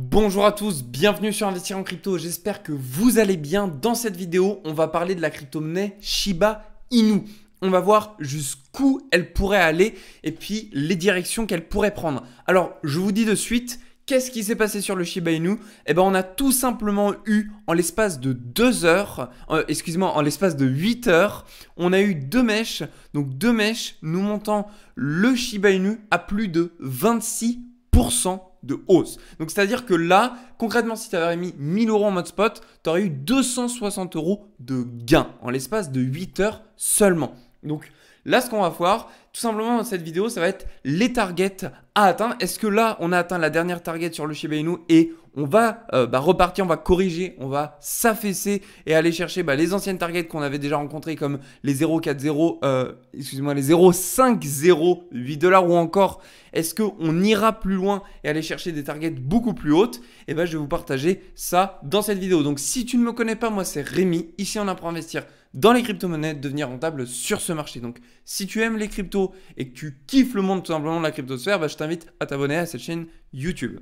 Bonjour à tous, bienvenue sur Investir en crypto, j'espère que vous allez bien. Dans cette vidéo, on va parler de la crypto-monnaie Shiba Inu. On va voir jusqu'où elle pourrait aller et puis les directions qu'elle pourrait prendre. Alors, je vous dis de suite, qu'est-ce qui s'est passé sur le Shiba Inu? Eh ben, on a tout simplement eu, en l'espace de 2 heures, en l'espace de 8 heures, on a eu deux mèches. Donc, deux mèches nous montant le Shiba Inu à plus de 26% de hausse. Donc, c'est-à-dire que là, concrètement, si tu avais mis 1000 euros en mode spot, tu aurais eu 260 euros de gain en l'espace de 8 heures seulement. Donc, là, ce qu'on va voir, tout simplement dans cette vidéo, ça va être les targets à atteindre. Est-ce que là, on a atteint la dernière target sur le Shiba Inu et on va repartir, on va corriger, on va s'affaisser et aller chercher les anciennes targets qu'on avait déjà rencontrées comme les 0,40, les 0,508 $ ou encore est-ce qu'on ira plus loin et aller chercher des targets beaucoup plus hautes? Et je vais vous partager ça dans cette vidéo. Donc, si tu ne me connais pas, moi, c'est Rémi. Ici, on apprend à investir dans les crypto-monnaies, devenir rentable sur ce marché. Donc, si tu aimes les cryptos et que tu kiffes le monde tout simplement de la cryptosphère, je t'invite à t'abonner à cette chaîne YouTube.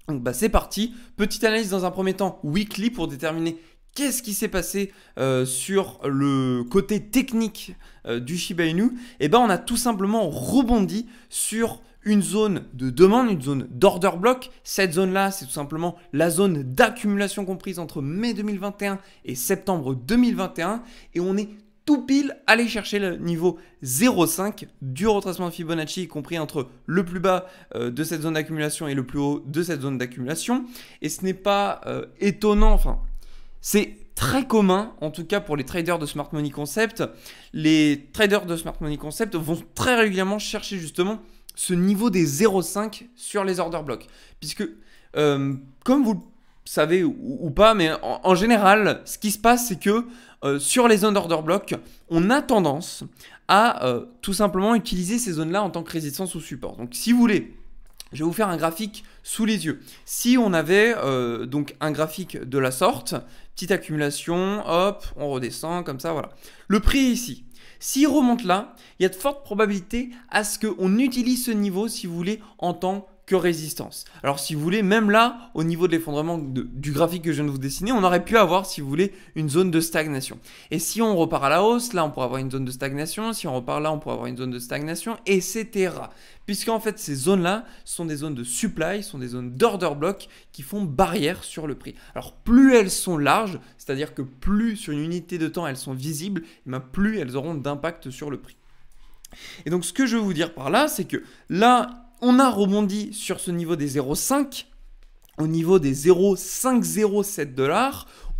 Donc, c'est parti. Petite analyse dans un premier temps weekly pour déterminer qu'est-ce qui s'est passé sur le côté technique du Shiba Inu. On a tout simplement rebondi sur une zone de demande, une zone d'order block. Cette zone-là, c'est tout simplement la zone d'accumulation comprise entre mai 2021 et septembre 2021. Et on est tout pile aller chercher le niveau 0,5 du retracement de Fibonacci, compris entre le plus bas de cette zone d'accumulation et le plus haut de cette zone d'accumulation. Et ce n'est pas étonnant, enfin, c'est très commun, en tout cas pour les traders de Smart Money Concept. Les traders de Smart Money Concept vont très régulièrement chercher justement ce niveau des 0,5 sur les order blocks. Puisque, comme vous le savez ou pas, mais en général, ce qui se passe, c'est que sur les zones d'order block, on a tendance à tout simplement utiliser ces zones-là en tant que résistance ou support. Donc, si vous voulez, je vais vous faire un graphique sous les yeux. Si on avait donc un graphique de la sorte, petite accumulation, hop, on redescend comme ça, voilà. Le prix est ici. S'il remonte là, il y a de fortes probabilités à ce qu'on utilise ce niveau, si vous voulez, en tant que résistance. Alors, si vous voulez, même là, au niveau de l'effondrement du graphique que je viens de vous dessiner, on aurait pu avoir, si vous voulez, une zone de stagnation. Et si on repart à la hausse, là, on pourrait avoir une zone de stagnation. Si on repart là, on pourrait avoir une zone de stagnation, etc. Puisqu'en fait, ces zones-là sont des zones de supply, sont des zones d'order block qui font barrière sur le prix. Alors, plus elles sont larges, c'est-à-dire que plus sur une unité de temps elles sont visibles, plus elles auront d'impact sur le prix. Et donc, ce que je veux vous dire par là, c'est que là, on a rebondi sur ce niveau des 0,5, au niveau des 0,507 $.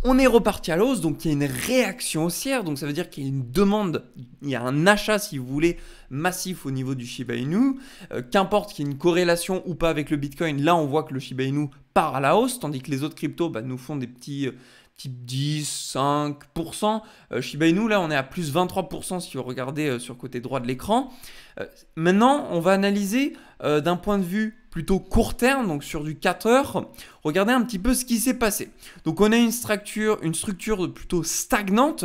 On est reparti à l'hausse, donc il y a une réaction haussière, donc ça veut dire qu'il y a une demande, il y a un achat, si vous voulez, massif au niveau du Shiba Inu. Qu'importe qu'il y ait une corrélation ou pas avec le Bitcoin, là on voit que le Shiba Inu part à la hausse, tandis que les autres cryptos nous font des petits 10, 5%. Shiba Inu, là, on est à plus 23% si vous regardez sur le côté droit de l'écran. Maintenant, on va analyser d'un point de vue plutôt court terme, donc sur du 4 heures. Regardez un petit peu ce qui s'est passé. Donc, on a une structure plutôt stagnante.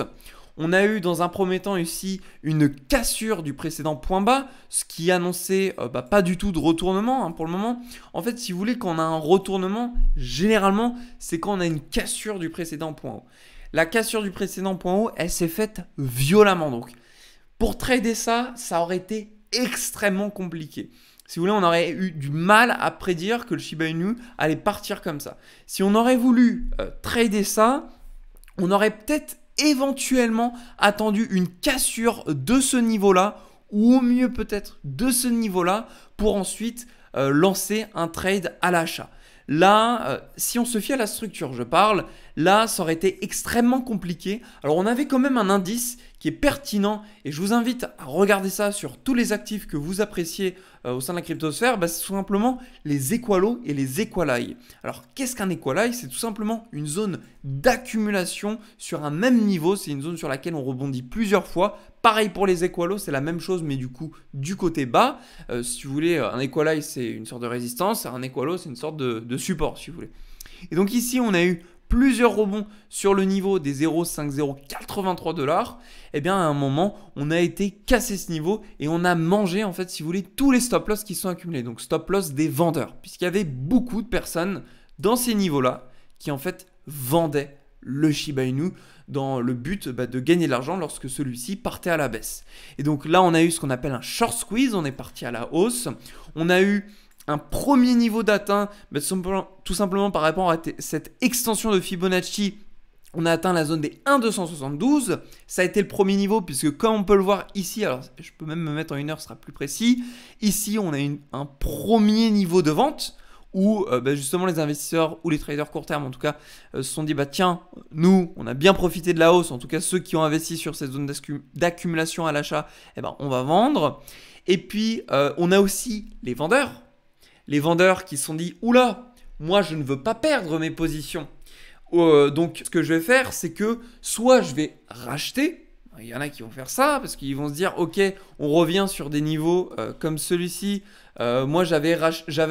On a eu dans un premier temps ici une cassure du précédent point bas, ce qui annonçait pas du tout de retournement pour le moment. En fait, si vous voulez, quand on a un retournement, généralement, c'est quand on a une cassure du précédent point haut. La cassure du précédent point haut, elle s'est faite violemment. Donc, pour trader ça, ça aurait été extrêmement compliqué. Si vous voulez, on aurait eu du mal à prédire que le Shiba Inu allait partir comme ça. Si on aurait voulu trader ça, on aurait peut-être éventuellement attendu une cassure de ce niveau-là ou au mieux peut-être de ce niveau-là pour ensuite lancer un trade à l'achat. Là, si on se fie à la structure, je parle, là, ça aurait été extrêmement compliqué. Alors, on avait quand même un indice qui est pertinent et je vous invite à regarder ça sur tous les actifs que vous appréciez au sein de la cryptosphère. C'est tout simplement les equalos et les equalize. Alors, qu'est-ce qu'un equalize? C'est tout simplement une zone d'accumulation sur un même niveau. C'est une zone sur laquelle on rebondit plusieurs fois. Pareil pour les equalos, c'est la même chose, mais du coup, du côté bas. Si vous voulez, un equalize, c'est une sorte de résistance. Un equalo, c'est une sorte de support, si vous voulez. Et donc ici, on a eu plusieurs rebonds sur le niveau des 0,5083 $. Et bien à un moment, on a été cassé ce niveau et on a mangé, en fait, si vous voulez, tous les stop loss qui sont accumulés. Donc stop loss des vendeurs, puisqu'il y avait beaucoup de personnes dans ces niveaux-là qui en fait vendaient le Shiba Inu dans le but de gagner de l'argent lorsque celui-ci partait à la baisse. Et donc là, on a eu ce qu'on appelle un short squeeze, on est parti à la hausse. On a eu un premier niveau d'atteint, tout simplement par rapport à cette extension de Fibonacci. On a atteint la zone des 1,272. Ça a été le premier niveau puisque comme on peut le voir ici, alors je peux même me mettre en 1 heure, ce sera plus précis. Ici, on a un premier niveau de vente où justement les investisseurs ou les traders court terme en tout cas se sont dit tiens, nous on a bien profité de la hausse, en tout cas ceux qui ont investi sur cette zone d'accumulation à l'achat, on va vendre. Et puis on a aussi les vendeurs qui se sont dit oula, moi je ne veux pas perdre mes positions. Donc ce que je vais faire, c'est que soit je vais racheter, il y en a qui vont faire ça parce qu'ils vont se dire ok, on revient sur des niveaux comme celui-ci. Moi j'avais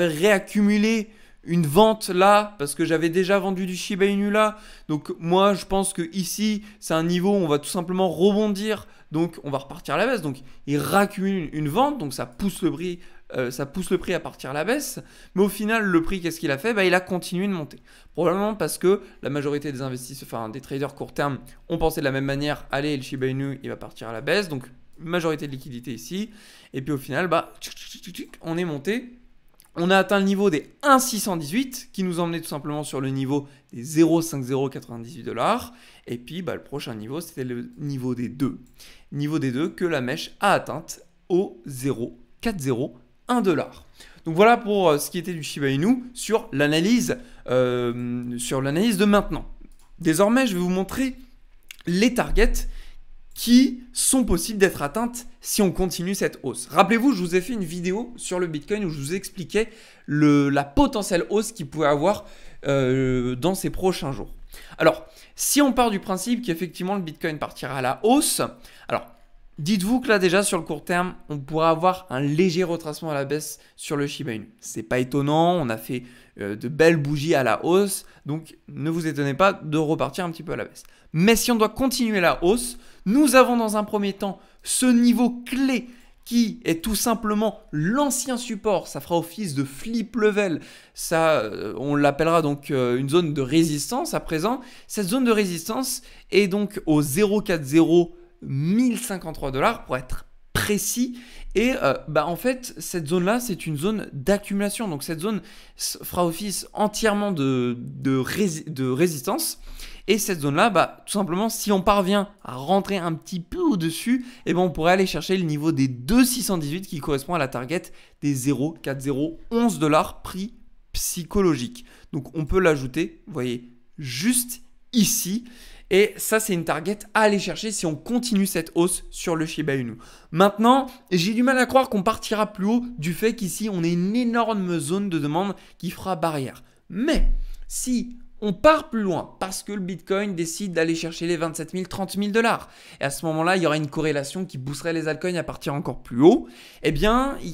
réaccumulé une vente là parce que j'avais déjà vendu du Shiba Inu là. Donc moi je pense que ici c'est un niveau où on va tout simplement rebondir. Donc on va repartir à la baisse. Donc il réaccumule une vente, donc ça pousse le prix. À partir à la baisse, mais au final, le prix, qu'est-ce qu'il a fait? Il a continué de monter. Probablement parce que la majorité des investisseurs, enfin des traders court terme, ont pensé de la même manière. Allez, le Shiba Inu, il va partir à la baisse, donc majorité de liquidité ici. Et puis au final, on est monté. On a atteint le niveau des 1,618 qui nous emmenait tout simplement sur le niveau des 0,5098 $. Et puis le prochain niveau, c'était le niveau des 2. Niveau des 2 que la mèche a atteinte au 0,40 $. Donc voilà pour ce qui était du Shiba Inu sur l'analyse de maintenant. Désormais, je vais vous montrer les targets qui sont possibles d'être atteintes si on continue cette hausse. Rappelez-vous, je vous ai fait une vidéo sur le Bitcoin où je vous expliquais la potentielle hausse qu'il pouvait avoir dans ces prochains jours. Alors, si on part du principe qu'effectivement le Bitcoin partira à la hausse, alors dites-vous que là déjà sur le court terme, on pourra avoir un léger retracement à la baisse sur le Shiba Inu. C'est pas étonnant, on a fait de belles bougies à la hausse, donc ne vous étonnez pas de repartir un petit peu à la baisse. Mais si on doit continuer la hausse, nous avons dans un premier temps ce niveau clé qui est tout simplement l'ancien support. Ça fera office de flip level. Ça, on l'appellera donc une zone de résistance à présent. Cette zone de résistance est donc au 0,40 1053 $ pour être précis. Et en fait, cette zone-là, c'est une zone d'accumulation. Donc cette zone fera office entièrement de résistance. Et cette zone-là, tout simplement, si on parvient à rentrer un petit peu au-dessus, on pourrait aller chercher le niveau des 2,618 qui correspond à la target des 0,4011 $ prix psychologique. Donc on peut l'ajouter, vous voyez, juste ici. Et ça, c'est une target à aller chercher si on continue cette hausse sur le Shiba Inu. Maintenant, j'ai du mal à croire qu'on partira plus haut du fait qu'ici, on a une énorme zone de demande qui fera barrière. Mais si on part plus loin parce que le Bitcoin décide d'aller chercher les 27 000, 30 000 $, et à ce moment-là, il y aura une corrélation qui pousserait les altcoins à partir encore plus haut, il y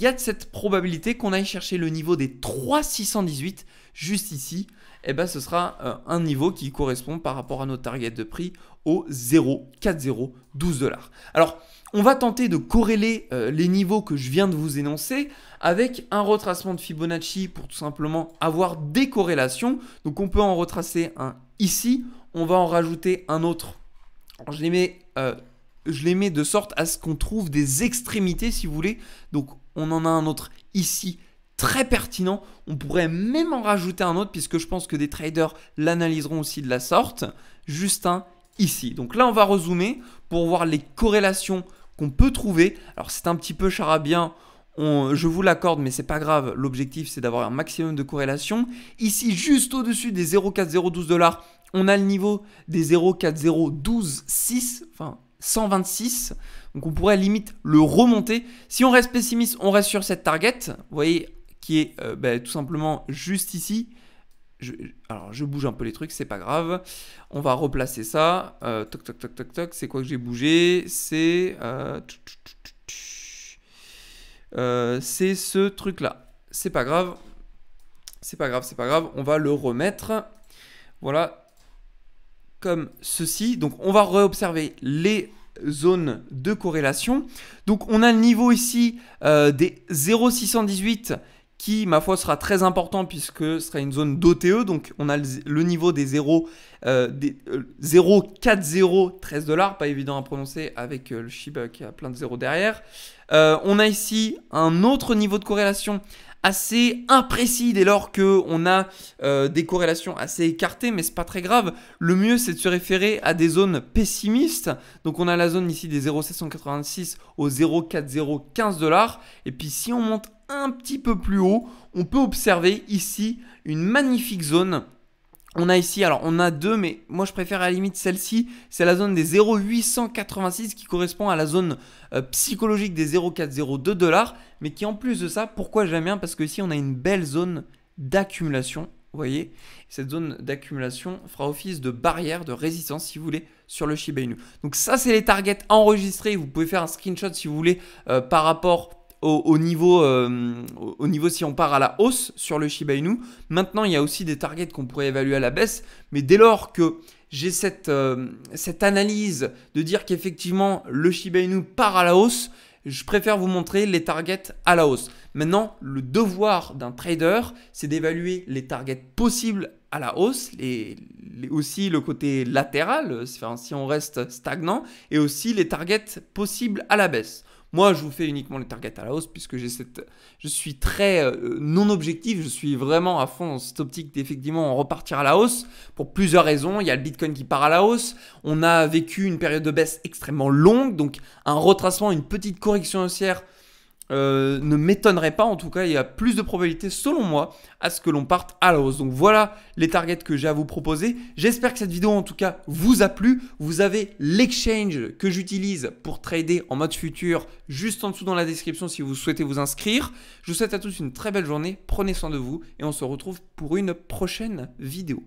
a de cette probabilité qu'on aille chercher le niveau des 3,618 juste ici. Ce sera un niveau qui correspond par rapport à notre target de prix au 0,4012 $. Alors, on va tenter de corréler les niveaux que je viens de vous énoncer avec un retracement de Fibonacci pour tout simplement avoir des corrélations. Donc, on peut en retracer un ici. On va en rajouter un autre. Alors, je les mets de sorte à ce qu'on trouve des extrémités, si vous voulez. Donc, on en a un autre ici. Très pertinent, on pourrait même en rajouter un autre puisque je pense que des traders l'analyseront aussi de la sorte, juste un ici. Donc là on va rezoomer pour voir les corrélations qu'on peut trouver. Alors c'est un petit peu charabien, je vous l'accorde mais c'est pas grave, l'objectif c'est d'avoir un maximum de corrélations. Ici juste au-dessus des 0,4012 $, on a le niveau des 0,40126, enfin 126. Donc on pourrait limite le remonter. Si on reste pessimiste, on reste sur cette target, vous voyez, qui est tout simplement juste ici. Alors je bouge un peu les trucs, c'est pas grave. On va replacer ça. Toc toc toc toc toc. C'est quoi que j'ai bougé? C'est ce truc là. C'est pas grave. C'est pas grave, c'est pas grave. On va le remettre. Voilà. Comme ceci. Donc on va réobserver les zones de corrélation. Donc on a le niveau ici des 0,618 qui, ma foi, sera très important puisque ce sera une zone d'OTE. Donc, on a le niveau des 0,40, 13 $, pas évident à prononcer avec le Shiba qui a plein de zéros derrière. On a ici un autre niveau de corrélation assez imprécis dès lors qu'on a des corrélations assez écartées, mais c'est pas très grave. Le mieux, c'est de se référer à des zones pessimistes. Donc, on a la zone ici des 0,786 au 0,4015 $. Et puis, si on monte un petit peu plus haut, on peut observer ici une magnifique zone. On a ici, alors on a deux, mais moi je préfère à la limite celle-ci, c'est la zone des 0,886 qui correspond à la zone psychologique des 0,402 $, mais qui en plus de ça, pourquoi j'aime bien? Parce que ici on a une belle zone d'accumulation, vous voyez, cette zone d'accumulation fera office de barrière, de résistance si vous voulez, sur le Shiba Inu. Donc ça c'est les targets enregistrés, vous pouvez faire un screenshot si vous voulez par rapport au niveau si on part à la hausse sur le Shiba Inu. Maintenant, il y a aussi des targets qu'on pourrait évaluer à la baisse. Mais dès lors que j'ai cette analyse de dire qu'effectivement le Shiba Inu part à la hausse, je préfère vous montrer les targets à la hausse. Maintenant, le devoir d'un trader, c'est d'évaluer les targets possibles à la hausse, aussi le côté latéral, si on reste stagnant, et aussi les targets possibles à la baisse. Moi, je vous fais uniquement les targets à la hausse puisque je suis très non objectif. Je suis vraiment à fond dans cette optique d'effectivement repartir à la hausse pour plusieurs raisons. Il y a le Bitcoin qui part à la hausse. On a vécu une période de baisse extrêmement longue. Donc, un retracement, une petite correction haussière ne m'étonnerait pas. En tout cas, il y a plus de probabilité, selon moi, à ce que l'on parte à la hausse. Donc voilà les targets que j'ai à vous proposer. J'espère que cette vidéo, en tout cas, vous a plu. Vous avez l'exchange que j'utilise pour trader en mode futur juste en dessous dans la description si vous souhaitez vous inscrire. Je vous souhaite à tous une très belle journée. Prenez soin de vous et on se retrouve pour une prochaine vidéo.